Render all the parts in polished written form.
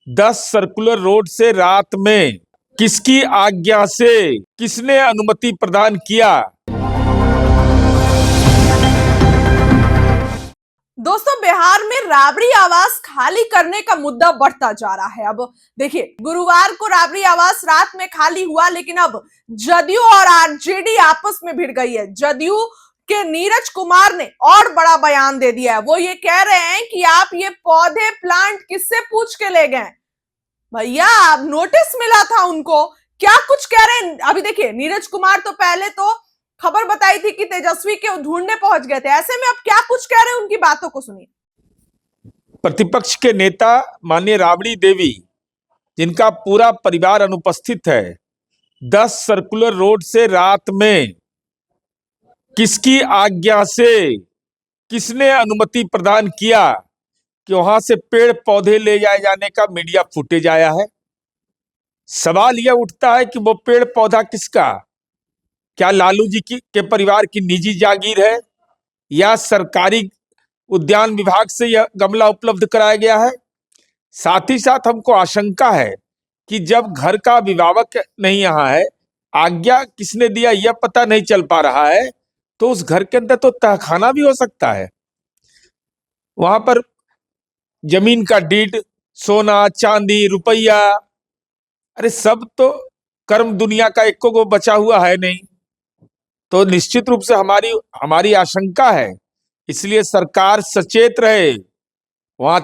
10 circular road से रात में किसकी आज्ञा से किसने अनुमति प्रदान किया? दोस्तों, बिहार में राबड़ी आवास खाली करने का मुद्दा बढ़ता जा रहा है। अब देखिए, गुरुवार को राबड़ी आवास रात में खाली हुआ, लेकिन अब जदयू और आरजेडी आपस में भिड़ गई है। जदयू के नीरज कुमार ने और बड़ा बयान दे दिया है। वो ये कह रहे हैं कि आप ये पौधे प्लांट किससे पूछ के ले गए? भैया, आप नोटिस मिला था उनको, क्या कुछ कह रहे हैं। अभी देखिए, नीरज कुमार तो पहले तो खबर बताई थी कि तेजस्वी के ढूंढने पहुंच गए थे। ऐसे में अब क्या कुछ कह रहे हैं, उनकी बातों को सुनिए। प्रतिपक्ष के नेता माननीय राबड़ी देवी, जिनका पूरा परिवार अनुपस्थित है, 10 सर्कुलर रोड से रात में किसकी आज्ञा से किसने अनुमति प्रदान किया कि वहां से पेड़ पौधे ले जाए जाने का मीडिया फुटेज आया है। सवाल यह उठता है कि वो पेड़ पौधा किसका? क्या लालू जी के परिवार की निजी जागीर है या सरकारी उद्यान विभाग से यह गमला उपलब्ध कराया गया है? साथ ही साथ हमको आशंका है कि जब घर का अभिभावक नहीं यहाँ है, आज्ञा किसने दिया यह पता नहीं चल पा रहा है, तो उस घर के अंदर तो तहखाना भी हो सकता है। वहां पर जमीन का डीड, सोना चांदी रुपया, अरे सब तो कर्म दुनिया का एको को बचा हुआ है नहीं। तो निश्चित रूप से हमारी आशंका है, इसलिए सरकार सचेत रहे। वहां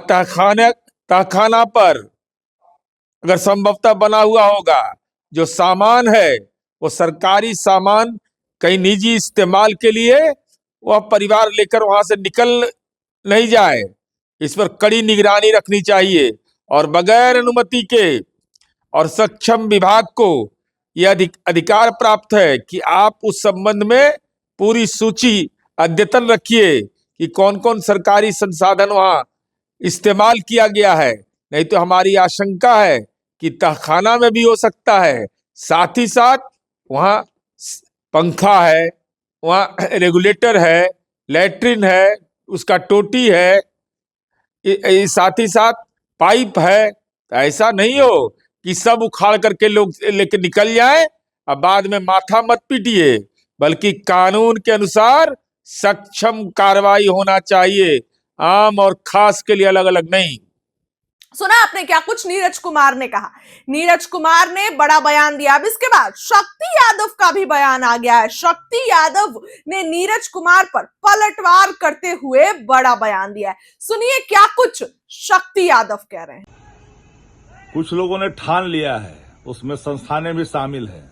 तहखाना पर अगर संभवतः बना हुआ होगा, जो सामान है वो सरकारी सामान कहीं निजी इस्तेमाल के लिए वह परिवार लेकर वहां से निकल नहीं जाए, इस पर कड़ी निगरानी रखनी चाहिए। और बगैर अनुमति के और सक्षम विभाग को यह अधिकार प्राप्त है कि आप उस संबंध में पूरी सूची अद्यतन रखिए कि कौन कौन सरकारी संसाधन वहां इस्तेमाल किया गया है। नहीं तो हमारी आशंका है कि तहखाना में भी हो सकता है, साथ ही साथ वहां पंखा है, वहां रेगुलेटर है, लैट्रिन है, उसका टोटी है, साथ ही साथ पाइप है। तो ऐसा नहीं हो कि सब उखाड़ करके लोग लेके निकल जाए। अब बाद में माथा मत पीटिए, बल्कि कानून के अनुसार सक्षम कार्रवाई होना चाहिए, आम और खास के लिए अलग अलग नहीं। सुना आपने क्या कुछ नीरज कुमार ने कहा? नीरज कुमार ने बड़ा बयान दिया। अब इसके बाद शक्ति यादव का भी बयान आ गया है। शक्ति यादव ने नीरज कुमार पर पलटवार करते हुए बड़ा बयान दिया है। सुनिए क्या कुछ शक्ति यादव कह रहे हैं। कुछ लोगों ने ठान लिया है, उसमें संस्थानें भी शामिल है,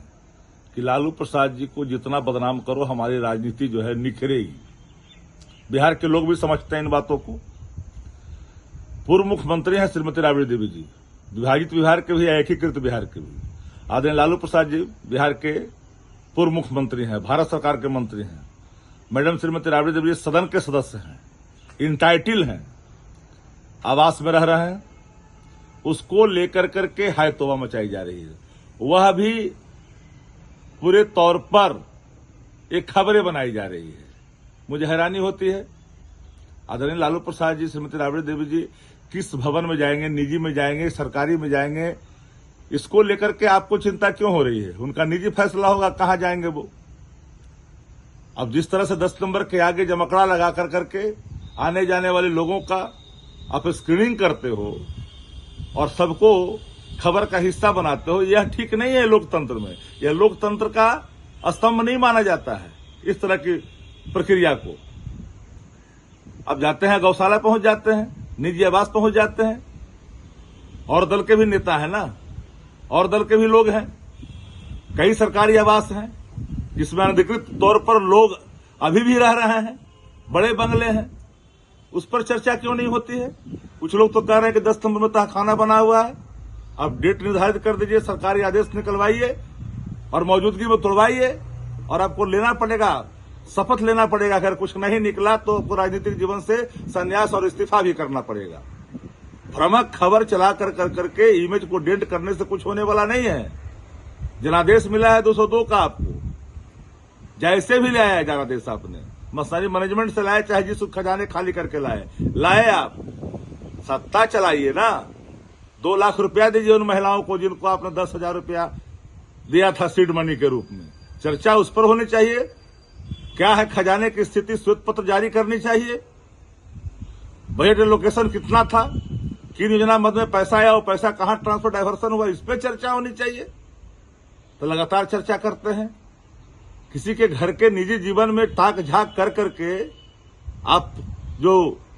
कि लालू प्रसाद जी को जितना बदनाम करो हमारी राजनीति जो है निखरेगी। बिहार के लोग भी समझते हैं इन बातों को। पूर्व मुख्यमंत्री हैं श्रीमती राबड़ी देवी जी, विभाजित बिहार के भी, एकीकृत बिहार के भी। आदरणीय लालू प्रसाद जी बिहार के पूर्व मुख्यमंत्री हैं, भारत सरकार के मंत्री हैं। मैडम श्रीमती राबड़ी देवी जी सदन के सदस्य हैं, इंटाइटिल हैं, आवास में रह रहे हैं। उसको लेकर करके हाय तौबा मचाई जा रही है। वह भी पूरे तौर पर एक खबरें बनाई जा रही है। मुझे हैरानी होती है, आदरणीय लालू प्रसाद जी, श्रीमती राबड़ी देवी जी किस भवन में जाएंगे, निजी में जाएंगे, सरकारी में जाएंगे, इसको लेकर के आपको चिंता क्यों हो रही है? उनका निजी फैसला होगा कहां जाएंगे वो। अब जिस तरह से 10 नंबर के आगे जमकड़ा लगा कर करके आने जाने वाले लोगों का आप स्क्रीनिंग करते हो और सबको खबर का हिस्सा बनाते हो, यह ठीक नहीं है लोकतंत्र में। यह लोकतंत्र का स्तंभ नहीं माना जाता है इस तरह की प्रक्रिया को। अब जाते हैं गौशाला पहुंच जाते हैं, निजी आवास पहुंच जाते हैं, और दल के भी नेता है ना, और दल के भी लोग हैं। कई सरकारी आवास हैं जिसमें अनधिकृत तौर पर लोग अभी भी रह रहे हैं, बड़े बंगले हैं, उस पर चर्चा क्यों नहीं होती है? कुछ लोग तो कह रहे हैं कि 10 नंबर में तहखाना बना हुआ है। अब डेट निर्धारित कर दीजिए, सरकारी आदेश निकलवाइए और मौजूदगी में तोड़वाइए, और आपको लेना पड़ेगा, शपथ लेना पड़ेगा। अगर कुछ नहीं निकला तो आपको राजनीतिक जीवन से संन्यास और इस्तीफा भी करना पड़ेगा। भ्रामक खबर चला करके इमेज को डेंट करने से कुछ होने वाला नहीं है। जनादेश मिला है 202 का, आपको जैसे भी लाया है जनादेश, आपने मसारी मैनेजमेंट से लाए, चाहे जिस खजाने खाली करके लाए, आप सत्ता चलाइए ना। 2 लाख रुपया दीजिए उन महिलाओं को जिनको आपने 10,000 रुपया दिया था सीड मनी के रूप में। चर्चा उस पर होनी चाहिए। क्या है खजाने की स्थिति, श्वेत पत्र जारी करनी चाहिए। बजट एलोकेशन कितना था, किन योजना मद में पैसा आया, वो पैसा कहां ट्रांसफर डायवर्सन हुआ, इस पर चर्चा होनी चाहिए। तो लगातार चर्चा करते हैं। किसी के घर के निजी जीवन में ताक झांक कर करके आप जो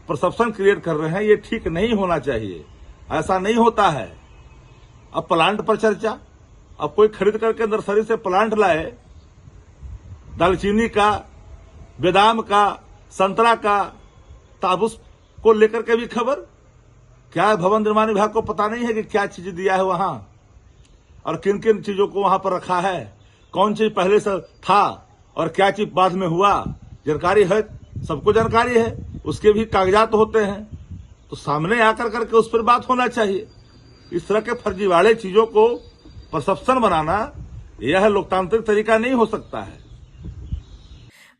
परसेप्शन क्रिएट कर रहे हैं, ये ठीक नहीं होना चाहिए। ऐसा नहीं होता है। अब प्लांट पर चर्चा, अब कोई खरीद करके नर्सरी से प्लांट लाए, दालचीनी का, बादाम का, संतरा का, ताबूस को लेकर के भी खबर। क्या भवन निर्माण विभाग को पता नहीं है कि क्या चीज दिया है वहां और किन किन चीजों को वहां पर रखा है, कौन चीज पहले से था और क्या चीज बाद में हुआ, जानकारी है, सबको जानकारी है। उसके भी कागजात होते हैं, तो सामने आकर करके उस पर बात होना चाहिए। इस तरह के फर्जीवाड़े चीजों को परसेप्शन बनाना, यह लोकतांत्रिक तरीका नहीं हो सकता है।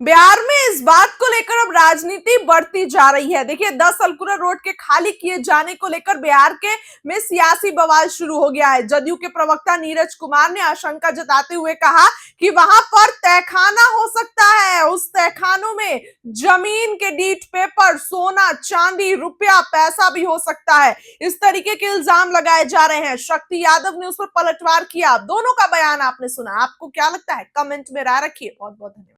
बिहार में इस बात को लेकर अब राजनीति बढ़ती जा रही है। देखिए 10 सर्कुलर रोड के खाली किए जाने को लेकर बिहार के में सियासी बवाल शुरू हो गया है। जदयू के प्रवक्ता नीरज कुमार ने आशंका जताते हुए कहा कि वहां पर तहखाना हो सकता है। उस तहखानों में जमीन के डीड पेपर, सोना, चांदी, रुपया, पैसा भी हो सकता है। इस तरीके के इल्जाम लगाए जा रहे हैं। शक्ति यादव ने उस पर पलटवार किया। दोनों का बयान आपने सुना। आपको क्या लगता है? कमेंट में राय रखिए। बहुत बहुत धन्यवाद।